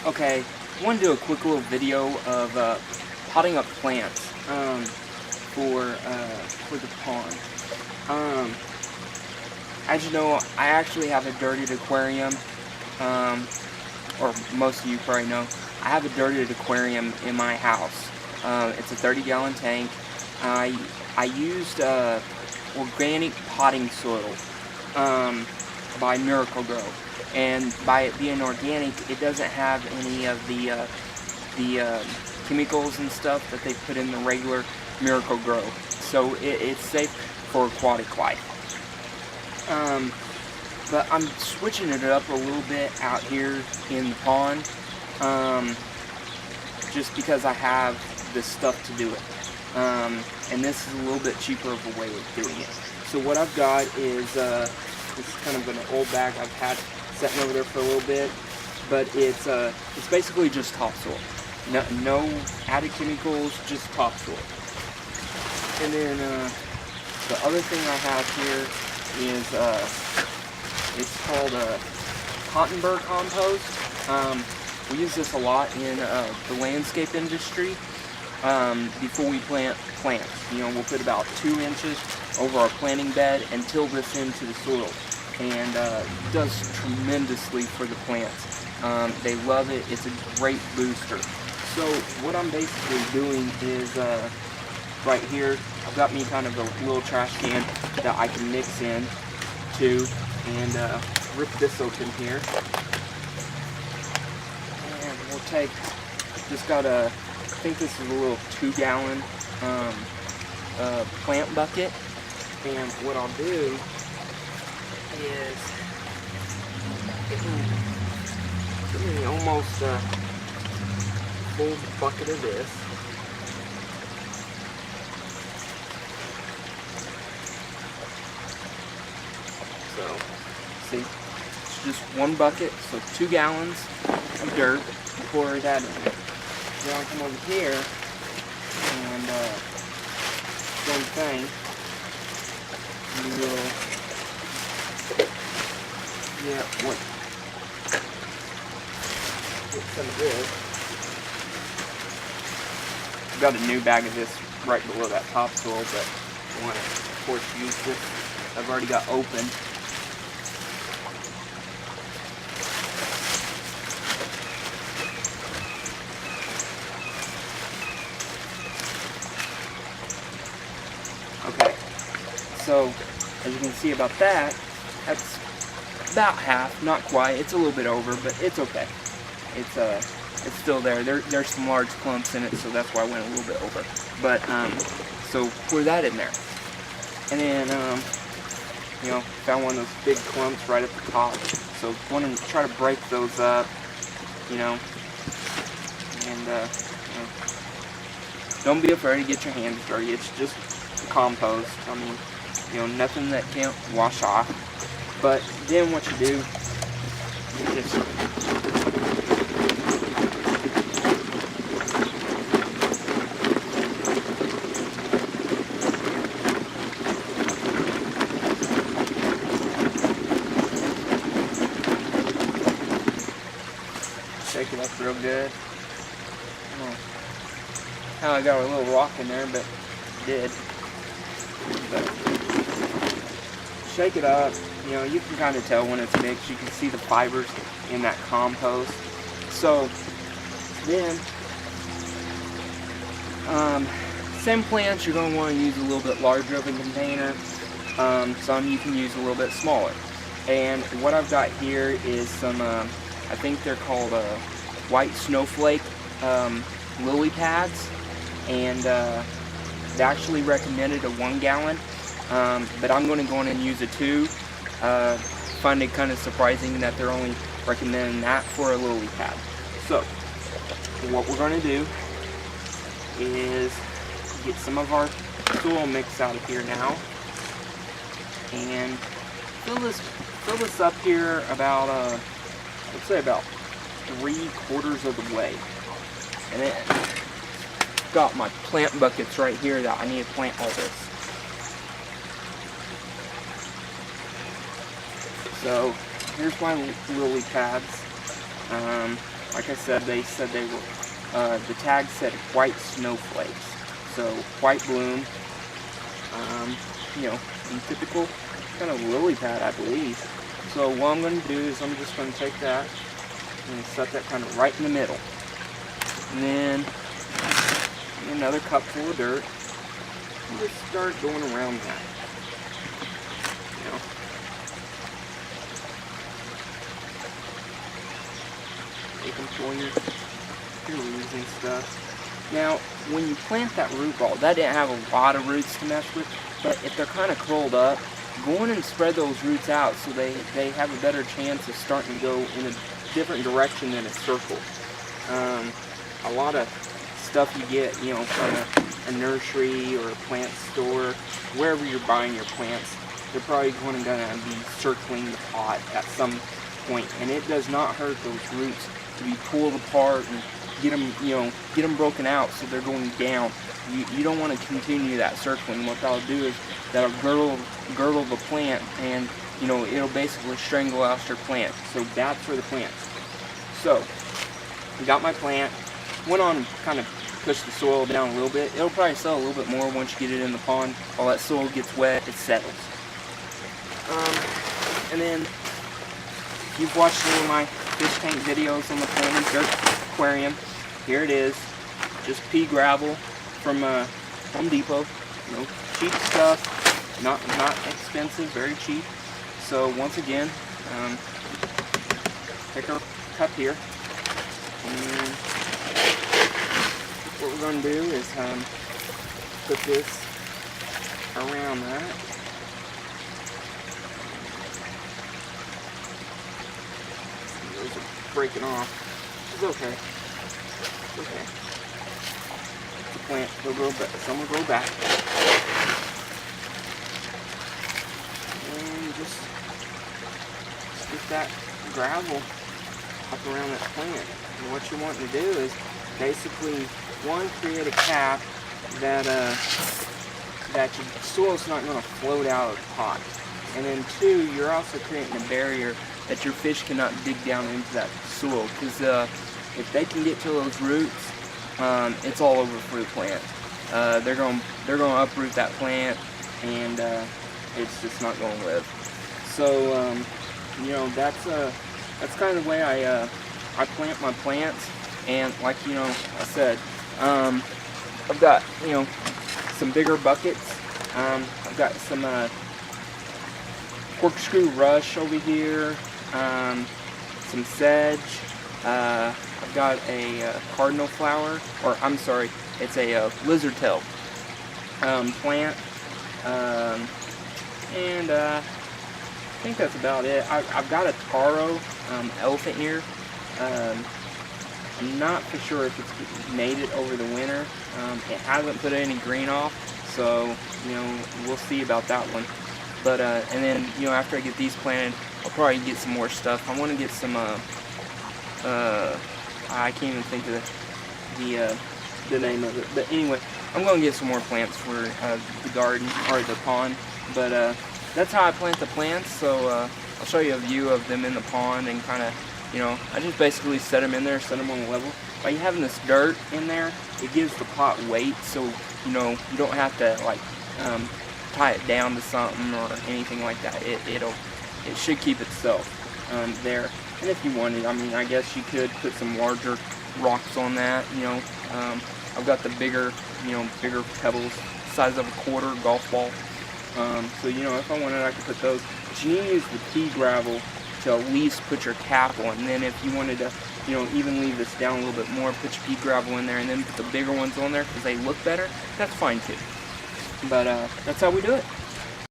Okay, I want to do a quick little video of potting up plants for the pond. As you know, I actually have a dirtied aquarium, or most of you probably know. I have a dirtied aquarium in my house. It's a 30-gallon tank. I used organic potting soil by Miracle-Gro. And by it being organic, it doesn't have any of the chemicals and stuff that they put in the regular Miracle-Gro. So it's safe for aquatic life. But I'm switching it up a little bit out here in the pond, just because I have the stuff to do it. And this is a little bit cheaper of a way of doing it. So what I've got is it's kind of an old bag I've had sitting over there for a little bit, but it's basically just topsoil. No added chemicals, just topsoil. And then the other thing I have here is it's called cottonburr compost. We use this a lot in the landscape industry. Before we plant plants, we'll put about 2 inches over our planting bed and till this into the soil, and it does tremendously for the plants. They love it. It's a great booster. So what I'm basically doing is right here, I've got me kind of a little trash can that I can mix in to, and rip this open here, and we'll take, just got a, I think this is a little 2-gallon plant bucket, and what I'll do is give me almost a full bucket of this. So, see, it's just 1 bucket, so 2 gallons of dirt. Pour that in. Then I'll come over here and same thing. You will, get some of this. I've got a new bag of this right below that topsoil, but I want to, of course, use this I've already got open. Okay, so as you can see about that, that's about half, not quite. It's a little bit over, but it's okay. It's still there. There's some large clumps in it, so that's why I went a little bit over. But so pour that in there, and then found one of those big clumps right at the top. So want to try to break those up, and don't be afraid to get your hands dirty. It's just compost. I mean, nothing that can't wash off. But then what you do is just shake it up real good. Now I got a little rock in there, but it did. But shake it up. You can kind of tell when it's mixed. You can see the fibers in that compost. So then, some plants you're going to want to use a little bit larger of a container. Some you can use a little bit smaller. And what I've got here is some, I think they're called white snowflake lily pads. And they actually recommended a 1 gallon. But I'm going to go in and use a 2. Find it kind of surprising that they're only recommending that for a lily pad. So, what we're going to do is get some of our soil mix out of here now, and fill this up here about let's say about 3/4 of the way, and then got my plant buckets right here that I need to plant all this. So here's my lily pads. like I said, they said they were, the tag said white snowflakes. So white bloom, you know, in typical kind of lily pad, I believe. So what I'm going to do is I'm just going to take that and set that kind of right in the middle. And then another cup full of dirt. And just start going around that. You know. Take them for your roots and stuff. Now, when you plant that root ball, that didn't have a lot of roots to mess with, but if they're kind of curled up, go in and spread those roots out so they have a better chance of starting to go in a different direction than a circle. A lot of stuff you get, you know, from a nursery or a plant store, wherever you're buying your plants, they're probably going to be circling the pot at some point, and it does not hurt those roots to be pulled apart and get them, you know, get them broken out so they're going down. You don't want to continue that circling. What that'll do is that'll girdle the plant, and you know, it'll basically strangle out your plant. So that's for the plants. So I got my plant, went on and kind of pushed the soil down a little bit. It'll probably settle a little bit more once you get it in the pond. While that soil gets wet, it settles. And then you've watched some of my fish tank videos on the Planted Dirt Aquarium. Here it is, just pea gravel from Home Depot. You know, cheap stuff, not expensive, very cheap. So once again, take our cup here, and what we're going to do is put this around that. Those are breaking off. It's okay. It's okay. The plant will grow back. Some will grow back. And just get that gravel up around that plant. And what you're wanting to do is basically, one, create a cap that your soil's not going to float out of the pot. And then two, you're also creating a barrier that your fish cannot dig down into that soil, because if they can get to those roots, it's all over for the plant. They're going to uproot that plant, and it's just not going to live. So you know, that's kind of the way I plant my plants. And like, you know, I said, I've got, you know, some bigger buckets. I've got some corkscrew rush over here, some sedge. I've got a cardinal flower, or I'm sorry, it's a lizard tail plant, and I think that's about it. I've got a taro elephant ear. I'm not for sure if it's made it over the winter. It hasn't put any green off, so you know, we'll see about that one. But and then, you know, after I get these planted, I'll probably get some more stuff. I want to get some I can't even think of the name of it. But anyway, I'm going to get some more plants for the garden, or the pond. But that's how I plant the plants. So I'll show you a view of them in the pond, and kind of, you know, I just basically set them in there, set them on the level. By having this dirt in there, it gives the pot weight, so you know, you don't have to like tie it down to something or anything like that. It should keep itself there. And if you wanted, I mean, I guess you could put some larger rocks on that. You know, I've got the bigger pebbles, size of a quarter golf ball. So you know, if I wanted, I could put those. But you need to use the pea gravel to at least put your cap on. And then if you wanted to, you know, even leave this down a little bit more, put your pea gravel in there, and then put the bigger ones on there because they look better, that's fine too. But that's how we do it.